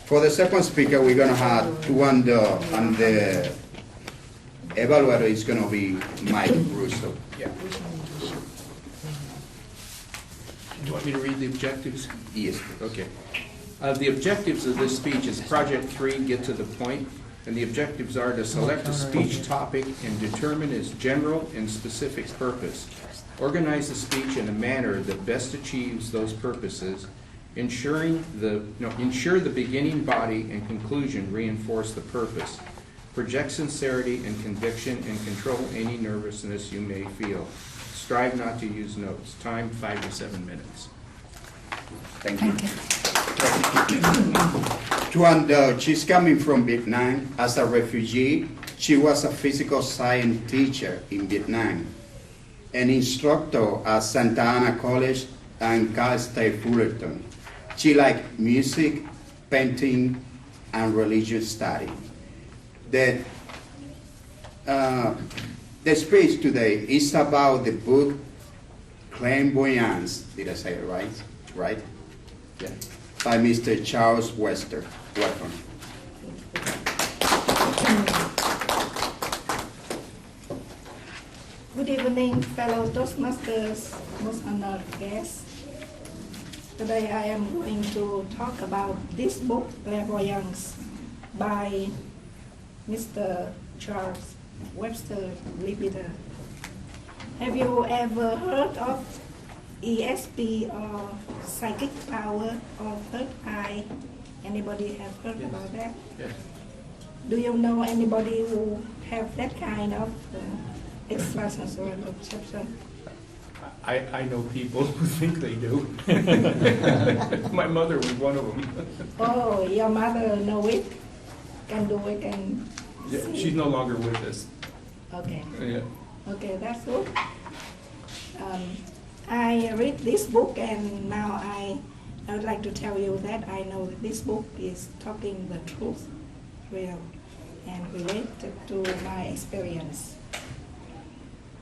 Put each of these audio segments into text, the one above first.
For the second speaker, we're going to have Thuấn Đỗ, and the evaluator is going to be Mike Russo. Yeah. Do you want me to read the objectives? Yes. Okay. The objectives of this speech is Project 3, get to the point, and the objectives are to select a speech topic and determine its general and specific purpose, organize the speech in a manner that best achieves those purposes, ensure the beginning, body, and conclusion reinforce the purpose, project sincerity and conviction, and control any nervousness you may feel. Strive not to use notes. Time 5 to 7 minutes. Thank you. Thuấn Đỗ, she's coming from Vietnam as a refugee. She was a physical science teacher in Vietnam, an instructor at Santa Ana College and Cal State Fullerton. She liked music, painting, and religious study. The speech today is about the book Clairvoyance. Did I say it right? Right? Yeah. By Mr. Charles Wester. Welcome. Good evening, fellow Toastmasters, most honored guests. Today I am going to talk about this book, Clairvoyance, by Mr. Charles Webster Liebiter. Have you ever heard of ESP or psychic power or third eye? Anybody have heard about that? Yes. Do you know anybody who have that kind of extrasensory perception? I know people who think they do. My mother was one of them. Oh, your mother know it, can do it, and Yeah, see she's it? no longer with us. Okay. Yeah. Okay, that's good. I read this book, and now I would like to tell you that I know that this book is talking the truth, real, and related to my experience.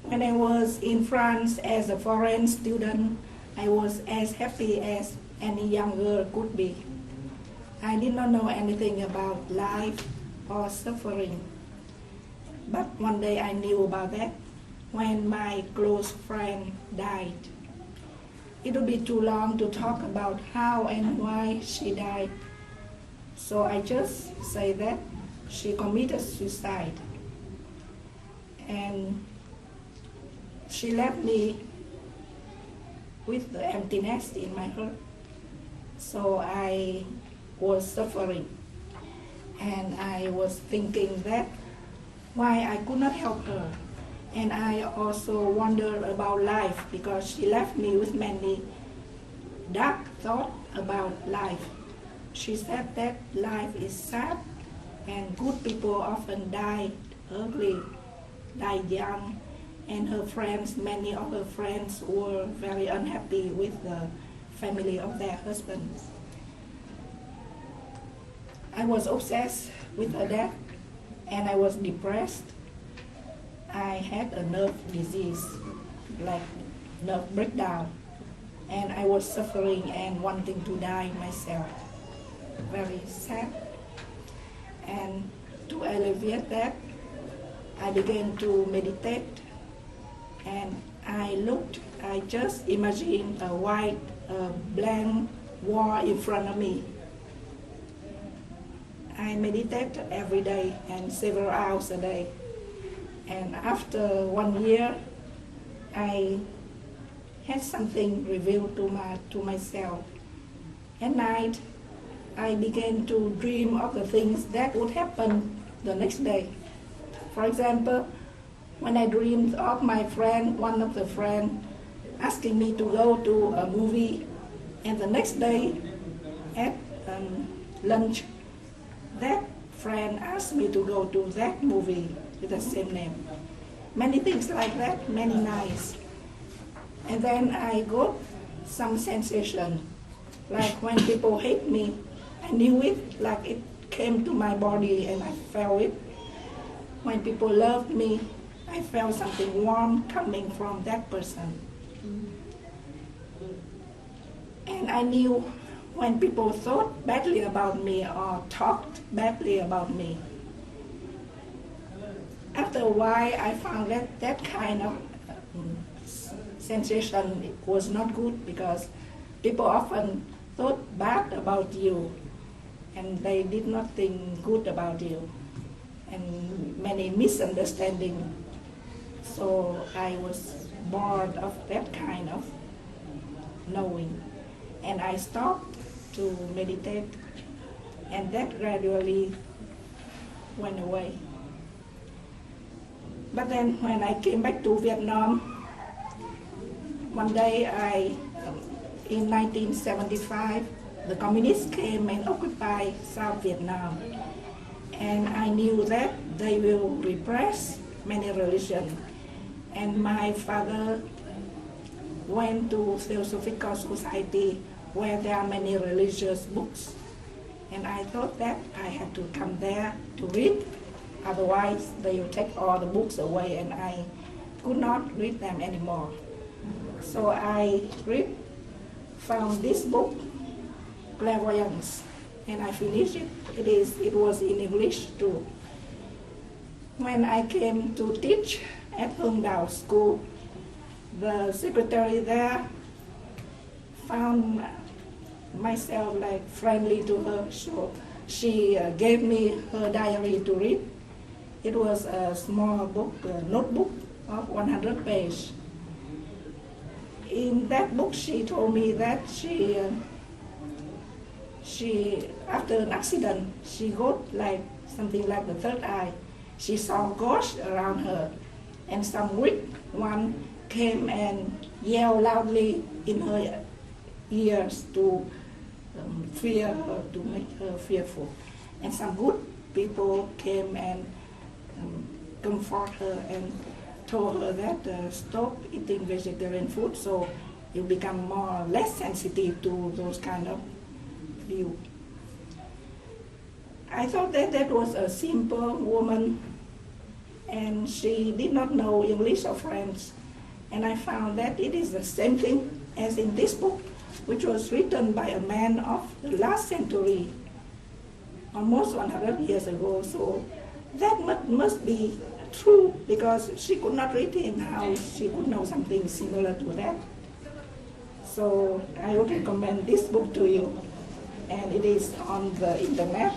When I was in France as a foreign student, I was as happy as any young girl could be. I did not know anything about life or suffering. But one day I knew about that when my close friend died. It would be too long to talk about how and why she died. So I just say that she committed suicide. And she left me with the emptiness in my heart. So I was suffering. And I was thinking that why I could not help her. And I also wondered about life because she left me with many dark thoughts about life. She said that life is sad and good people often die early, die young, and her friends, many of her friends were very unhappy with the family of their husbands. I was obsessed with her death and I was depressed. I had a nerve disease, like nerve breakdown, and I was suffering and wanting to die myself. Very sad. And to alleviate that, I began to meditate, and I just imagined a white blank wall in front of me. I meditated every day and several hours a day. And after 1 year, I had something revealed to myself. At night, I began to dream of the things that would happen the next day. For example, when I dreamed of my friend, one of the friends, asking me to go to a movie, and the next day at lunch, that friend asked me to go to that movie with the same name. Many things like that, many nights. And then I got some sensation, like when people hate me, I knew it, like it came to my body and I felt it. When people loved me, I felt something warm coming from that person. And I knew when people thought badly about me or talked badly about me. After a while, I found that that kind of sensation was not good, because people often thought bad about you and they did not think good about you, and many misunderstandings. So I was bored of that kind of knowing, and I stopped to meditate, and that gradually went away. But then when I came back to Vietnam, one day in 1975, the communists came and occupied South Vietnam. And I knew that they will repress many religions. And my father went to Theosophical Society, where there are many religious books. And I thought that I had to come there to read, otherwise they will take all the books away and I could not read them anymore. So I found this book, Clairvoyance, and I finished it. It was in English too. When I came to teach at Thuấn Đỗ school, the secretary there found myself like friendly to her, so she gave me her diary to read. It was a small book, a notebook of 100 pages. In that book, she told me that she after an accident, she got like something like the third eye. She saw ghosts around her, and some weak one came and yelled loudly in her ears to fear her, to make her fearful. And some good people came and comfort her and told her that stop eating vegetarian food, so you become more less sensitive to those kind of view. I thought that that was a simple woman, and she did not know English or French. And I found that it is the same thing as in this book, which was written by a man of the last century, almost 100 years ago. So that must be true, because she could not read him. How she could know something similar to that? So I would recommend this book to you, and it is on the internet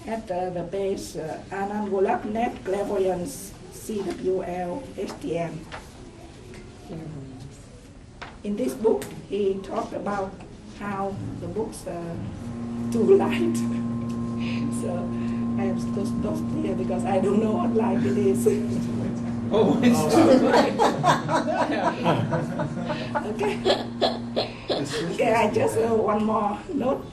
at the page Anangulap.net Clairvoyance CWL-HTM. In this book, he talked about how the books are too light. So I am stopped here because I don't know what light it is. Oh, it's Okay. Okay, I just one more note.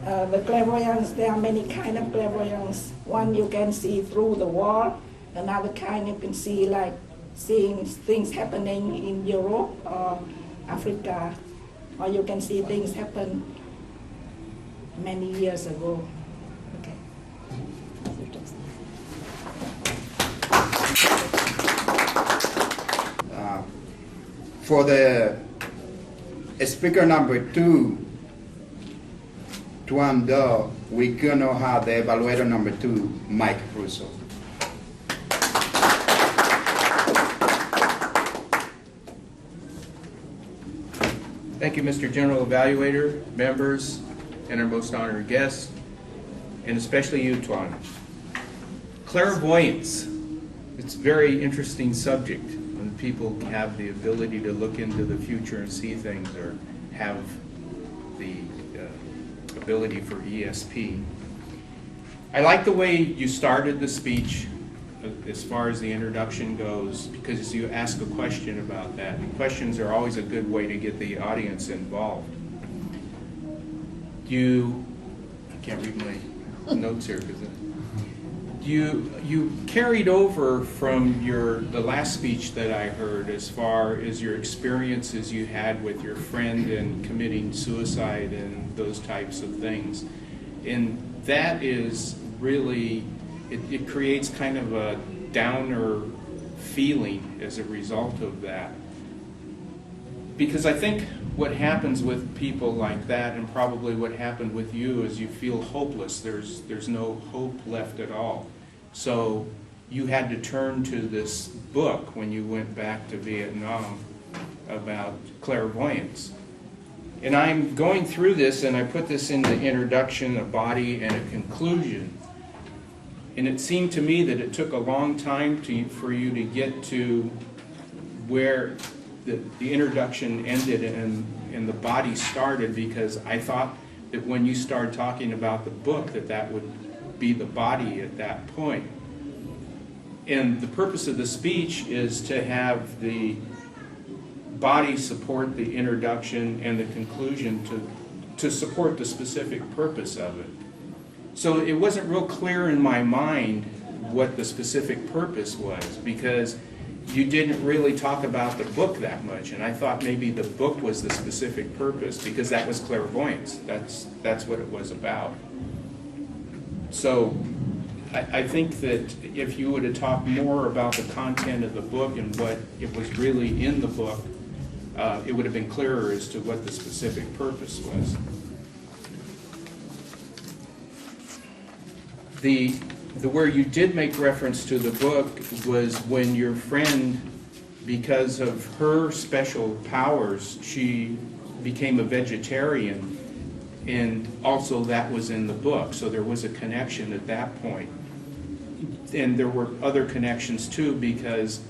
The clairvoyance, there are many kinds of clairvoyance. One you can see through the wall. Another kind you can see like seeing things happening in Europe or Africa. Or you can see things happen many years ago. Okay. For the speaker number 2, Thuấn Đỗ, we're gonna have the evaluator number 2, Mike Russo. Thank you, Mr. General Evaluator, members, and our most honored guests, and especially you, Thuấn. Clairvoyance. It's a very interesting subject when people have the ability to look into the future and see things, or have the ability for ESP. I like the way you started the speech as far as the introduction goes, because you ask a question about that. And questions are always a good way to get the audience involved. I can't read my notes here because you carried over from the last speech that I heard, as far as your experiences you had with your friend and committing suicide and those types of things. And that is really, it creates kind of a downer feeling as a result of that. Because I think what happens with people like that, and probably what happened with you, is you feel hopeless. There's no hope left at all. So you had to turn to this book when you went back to Vietnam about clairvoyance. And I'm going through this, and I put this in the introduction, a body, and a conclusion. And it seemed to me that it took a long time for you to get to where the introduction ended and the body started, because I thought that when you started talking about the book, that would be the body at that point. And the purpose of the speech is to have the body support the introduction and the conclusion to support the specific purpose of it. So it wasn't real clear in my mind what the specific purpose was, because you didn't really talk about the book that much, and I thought maybe the book was the specific purpose, because that was clairvoyance. That's what it was about. So I think that if you would have talked more about the content of the book and what it was really in the book, it would have been clearer as to what the specific purpose was. Where you did make reference to the book was when your friend, because of her special powers, she became a vegetarian, and also that was in the book, so there was a connection at that point. And there were other connections too, because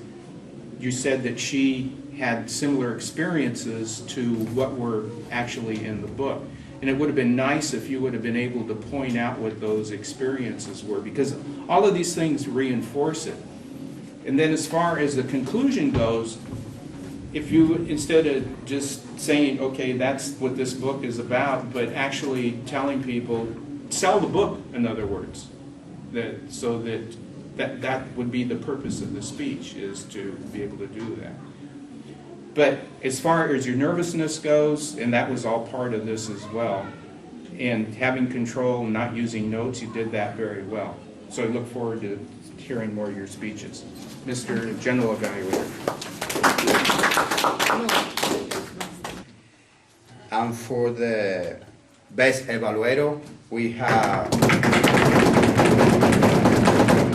you said that she had similar experiences to what were actually in the book. And it would have been nice if you would have been able to point out what those experiences were, because all of these things reinforce it. And then as far as the conclusion goes, if you, instead of just saying, okay, that's what this book is about, but actually telling people, sell the book, in other words, so that would be the purpose of the speech, is to be able to do that. But as far as your nervousness goes, and that was all part of this as well, and having control, not using notes, you did that very well. So I look forward to hearing more of your speeches. Mr. General Evaluator. And for the best evaluator, we have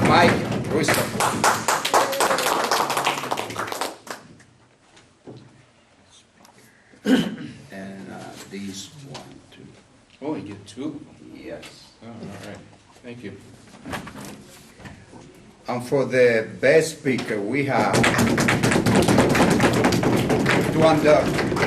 Mike Ruiz. These 1, 2. Oh, you get 2? Yes. Oh, all right. Thank you. And for the best speaker, we have Thuấn Đỗ.